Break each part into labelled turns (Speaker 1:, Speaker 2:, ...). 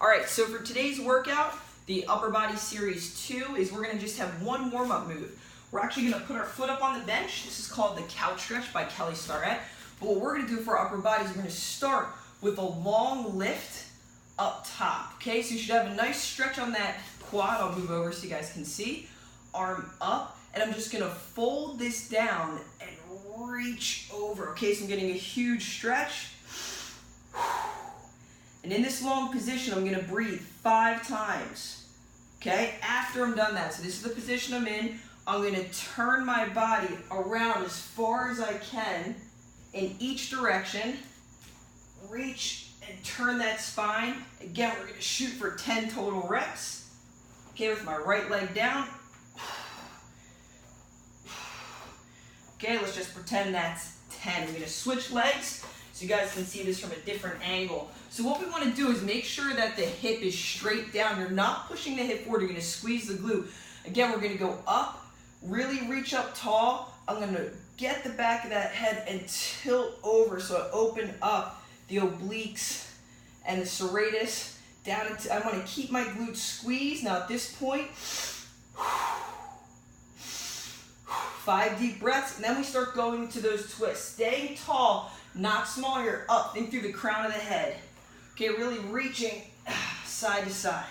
Speaker 1: All right, so for today's workout, the upper body series 2 is we're gonna just have one warm-up move. We're actually gonna put our foot up on the bench. This is called the couch stretch by Kelly Starrett. But what we're gonna do for our upper body is we're gonna start with a long lift up top, okay? So you should have a nice stretch on that quad. I'll move over so you guys can see. Arm up, and I'm just gonna fold this down and reach over, okay? So I'm getting a huge stretch. And in this long position, I'm gonna breathe 5 times, okay? After I'm done that, so this is the position I'm in, I'm gonna turn my body around as far as I can in each direction, reach and turn that spine. Again, we're gonna shoot for 10 total reps, okay, with my right leg down. Okay, let's just pretend that's 10. We're gonna switch legs so you guys can see this from a different angle. So what we wanna do is make sure that the hip is straight down. You're not pushing the hip forward, you're gonna squeeze the glute. Again, we're gonna go up, really reach up tall. I'm gonna get the back of that head and tilt over so I open up the obliques and the serratus down into, I wanna keep my glutes squeezed. Now at this point, 5 deep breaths, and then we start going to those twists. Staying tall, not small here, up, think through the crown of the head. Okay, really reaching side to side.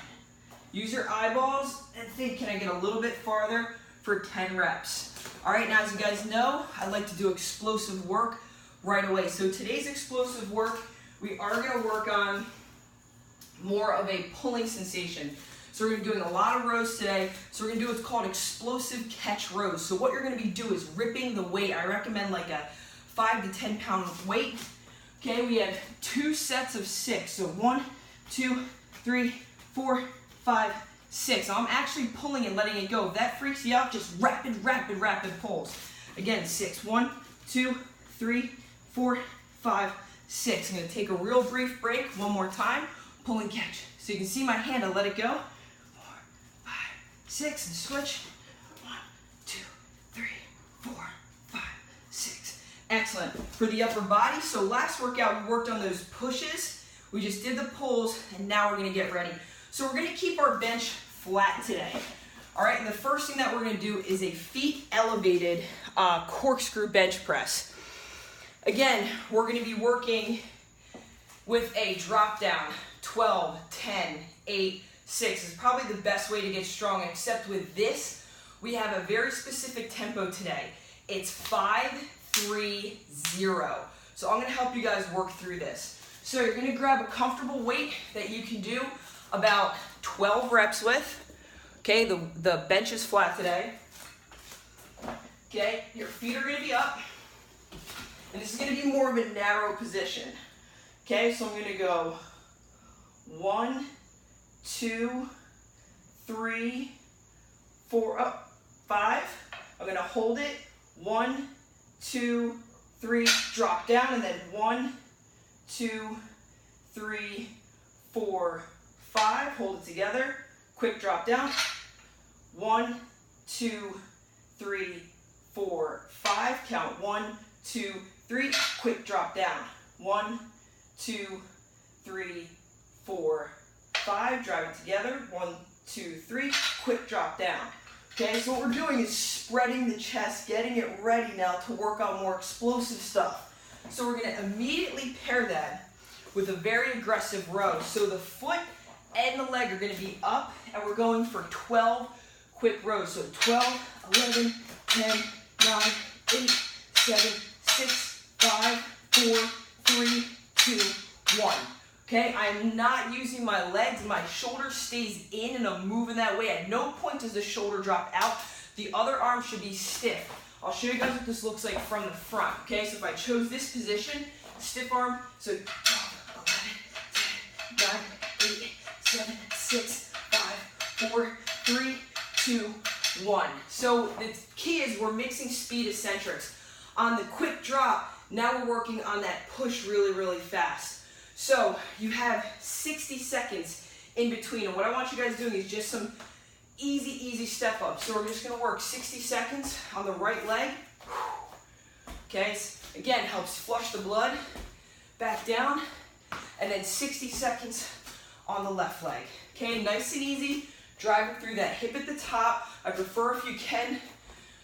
Speaker 1: Use your eyeballs and think, can I get a little bit farther for 10 reps? All right, now as you guys know, I like to do explosive work right away. So today's explosive work, we are gonna work on more of a pulling sensation. So we're gonna be doing a lot of rows today. So we're gonna do what's called explosive catch rows. So what you're gonna be doing is ripping the weight. I recommend like a 5 to 10 pound weight. Okay, we have 2 sets of 6. So 1, 2, 3, 4, 5, 6. Now I'm actually pulling and letting it go. If that freaks you out, just rapid pulls. Again, 6. 1, 2, 3, 4, 5, 6. I'm gonna take a real brief break one more time. Pull and catch. So you can see my hand, I let it go. 4, 5, 6, and switch. 1, 2, 3, 4, 5, 6. Excellent. For the upper body, so last workout we worked on those pushes. We just did the pulls, and now we're gonna get ready. So we're gonna keep our bench flat today. All right, and the first thing that we're gonna do is a feet elevated corkscrew bench press. Again, we're gonna be working with a drop down. 12, 10, 8, 6 is probably the best way to get strong, except with this, we have a very specific tempo today. It's 5, 3, 0. So I'm gonna help you guys work through this. So you're gonna grab a comfortable weight that you can do about 12 reps with. Okay, the bench is flat today. Okay, your feet are gonna be up. And this is gonna be more of a narrow position. Okay, so I'm gonna go 1, 2, 3, 4, up, 5. I'm gonna hold it. 1, 2, 3, drop down, and then 1, 2, 3, 4, 5. Hold it together. Quick drop down. 1, 2, 3, 4, 5. Count 1, 2, 3. Quick drop down. 1, 2, 3, 4, 5. Drive it together. 1, 2, 3. Quick drop down. Okay, so what we're doing is spreading the chest, getting it ready now to work on more explosive stuff. So we're going to immediately pair that with a very aggressive row. So the foot and the leg are going to be up, and we're going for 12 quick rows. So 12, 11, 10, 9, 8, 7, 6, 5, 4, 3, 2, 1. Okay, I'm not using my legs. My shoulder stays in and I'm moving that way. At no point does the shoulder drop out. The other arm should be stiff. I'll show you guys what this looks like from the front. Okay, so if I chose this position, stiff arm, so 12, 11, 10, 9, 8, 7, 6, 5, 4, 3, 2, 1. So the key is we're mixing speed eccentrics. On the quick drop, now we're working on that push really fast. So you have 60 seconds in between, and what I want you guys doing is just some easy step up. So we're just gonna work 60 seconds on the right leg. Okay, again, helps flush the blood back down, and then 60 seconds on the left leg. Okay, nice and easy. Drive it through that hip at the top. I prefer if you can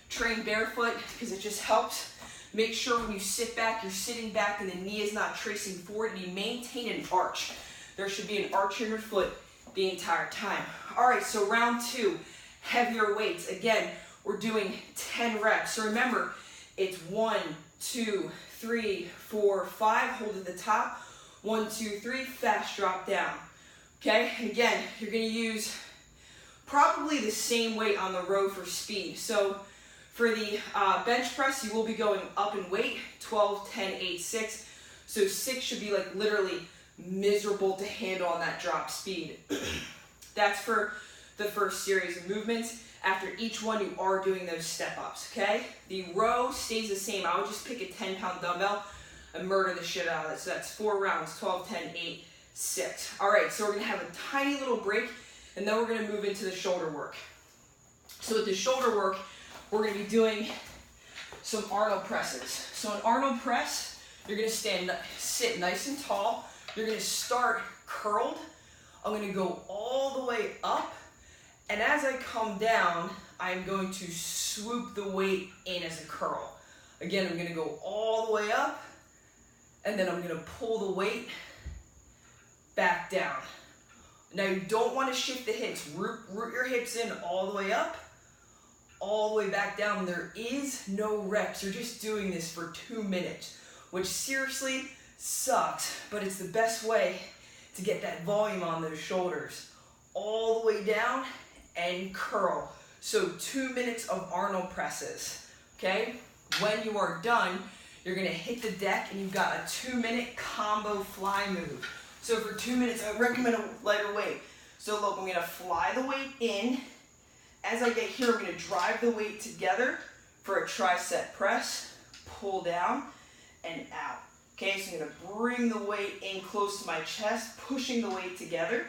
Speaker 1: train barefoot because it just helps. Make sure when you sit back, you're sitting back and the knee is not tracing forward and you maintain an arch. There should be an arch in your foot the entire time. All right, so round 2, heavier weights. Again, we're doing 10 reps. So remember, it's 1, 2, 3, 4, 5. Hold at the top. 1, 2, 3, fast drop down. Okay, and again, you're gonna use probably the same weight on the row for speed. So for the bench press, you will be going up in weight, 12, 10, 8, 6. So 6 should be like literally miserable to handle on that drop speed. That's for the first series of movements. After each one, you are doing those step-ups, okay? The row stays the same. I would just pick a 10-pound dumbbell and murder the shit out of it. So that's 4 rounds, 12, 10, 8, 6. All right, so we're gonna have a tiny little break, and then we're gonna move into the shoulder work. So with the shoulder work, we're gonna be doing some Arnold presses. So an Arnold press, you're gonna sit nice and tall. You're gonna start curled. I'm gonna go all the way up, and as I come down, I'm going to swoop the weight in as a curl. Again, I'm gonna go all the way up, and then I'm gonna pull the weight back down. Now you don't wanna shift the hips. Root your hips in all the way up, all the way back down. There is no reps. You're just doing this for 2 minutes, which seriously sucks, but it's the best way to get that volume on those shoulders. All the way down and curl. So 2 minutes of Arnold presses, okay? When you are done, you're gonna hit the deck and you've got a 2-minute combo fly move. So for 2 minutes, I recommend a lighter weight. So look, I'm gonna fly the weight in. As I get here, I'm gonna drive the weight together for a tricep press, pull down and out. Okay, so I'm gonna bring the weight in close to my chest, pushing the weight together.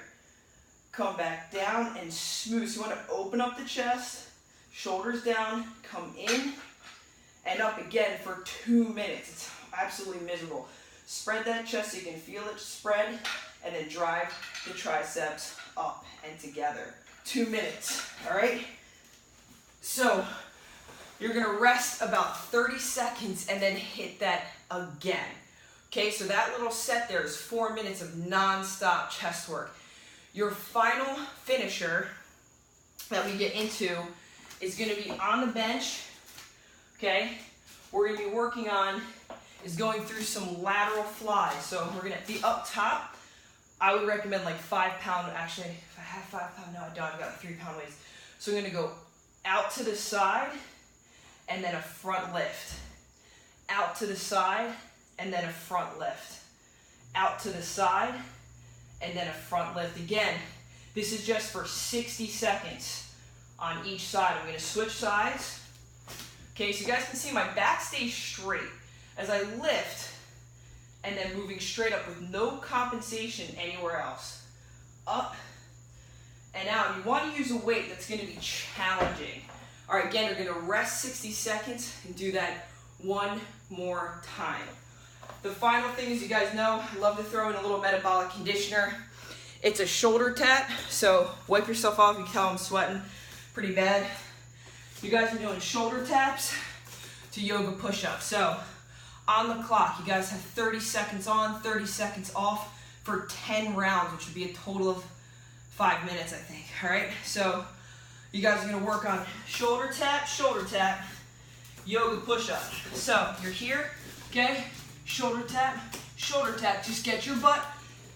Speaker 1: Come back down and smooth. So you wanna open up the chest, shoulders down, come in and up again for 2 minutes. It's absolutely miserable. Spread that chest so you can feel it spread, and then drive the triceps up and together. 2 minutes, all right? So you're gonna rest about 30 seconds and then hit that again. Okay, so that little set there is 4 minutes of non-stop chest work. Your final finisher that we get into is gonna be on the bench, okay? We're gonna be working on is going through some lateral flies. So we're gonna be up top. I would recommend like 5 pound, actually, if I have 5 pound, no I don't, I've got 3 pound weights. So I'm gonna go out to the side and then a front lift. Out to the side and then a front lift. Out to the side and then a front lift. Again, this is just for 60 seconds on each side. I'm gonna switch sides. Okay, so you guys can see my back stays straight as I lift and then moving straight up with no compensation anywhere else. Up and out. You want to use a weight that's going to be challenging. All right, again, you're going to rest 60 seconds and do that 1 more time. The final thing is, you guys know, I love to throw in a little metabolic conditioner. It's a shoulder tap, so wipe yourself off. You can tell I'm sweating pretty bad. You guys are doing shoulder taps to yoga push-ups. So on the clock, you guys have 30 seconds on, 30 seconds off for 10 rounds, which would be a total of 5 minutes, I think. All right, so you guys are gonna work on shoulder tap, yoga push-up. So you're here, okay? Shoulder tap, just get your butt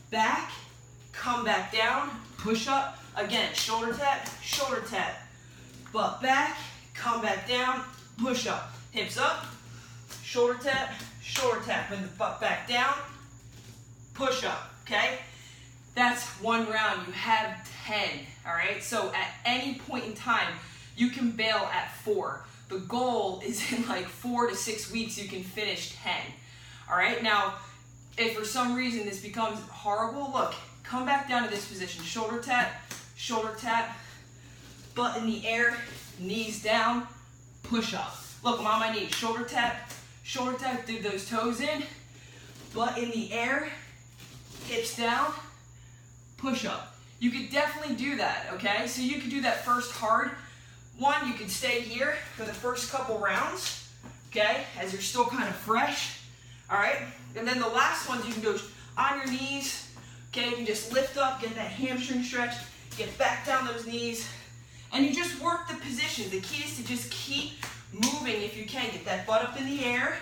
Speaker 1: back, come back down, push up. Again, shoulder tap, butt back, come back down, push up. Hips up, shoulder tap, bring the butt back down, push up, okay? That's 1 round, you have 10, all right? So at any point in time, you can bail at 4. The goal is in like 4 to 6 weeks, you can finish 10, all right? Now, if for some reason this becomes horrible, look, come back down to this position, shoulder tap, butt in the air, knees down, push up. Look, I'm on my knees, shoulder tap, dig those toes in, butt in the air, hips down, push-up. You could definitely do that, okay? So you could do that first hard one. You could stay here for the first couple rounds, okay, as you're still kind of fresh, all right? And then the last ones, you can go on your knees, okay? You can just lift up, get that hamstring stretch, get back down those knees, and you just work the position. The key is to just keep moving if you can. Get that butt up in the air,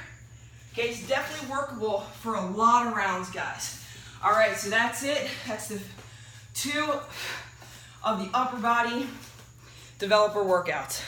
Speaker 1: okay? It's definitely workable for a lot of rounds, guys. All right, so that's it. That's the 2 of the upper body developer workouts.